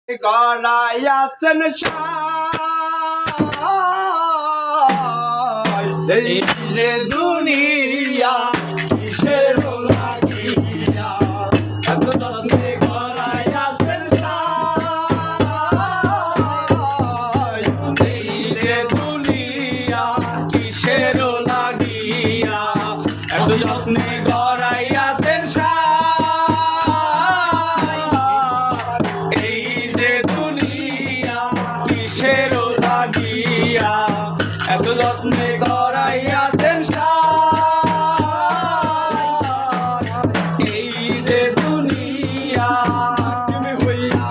গড়াইয়াছেন এই যে দুনিয়া কিসের লাগিয়া এত যত্নে গড়াইয়াছেন এই যে দুনিয়া কিসের লাগিয়া এত যত্নে গড়াইয়াছেন এত যত্নে গড়াইয়াছেন এই যে দুনিয়া তুমি হইয়া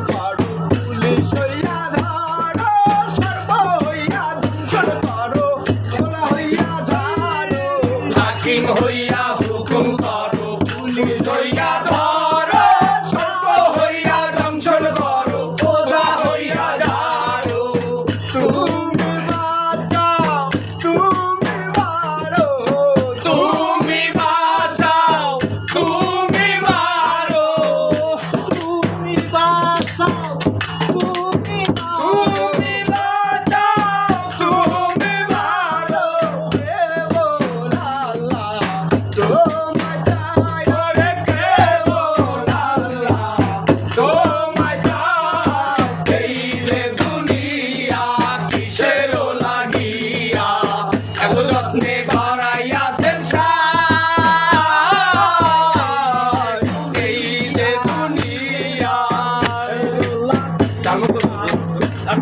পারো পুলিশ হইয়া ধরো সর্ব হইয়া দূষণ করো তোলা হইয়া ঝাড়ো হাকিম হইয়া হুকুম করো পুলিশ হইয়া ধরো সর্ব হইয়া দংশন করো ওঝা হইয়া ঝাড়ো যত্নে গড়াইয়াছেন এই যে দুনিয়া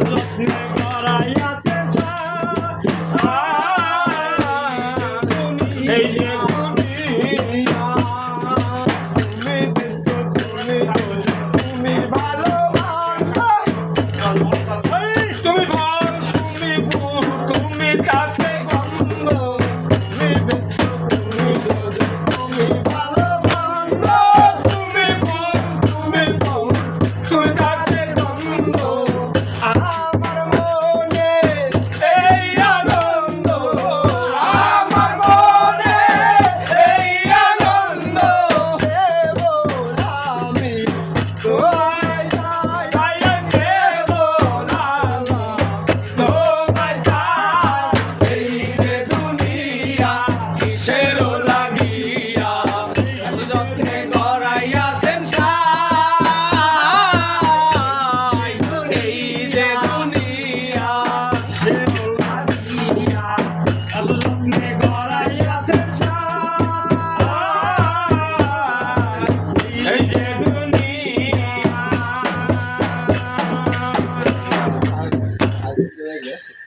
যত্নে গড়াইয়াছেন এই যে দুনিয়া তুমি ভালোবাসো তুমি তুমি চাচ্ছে Yeah.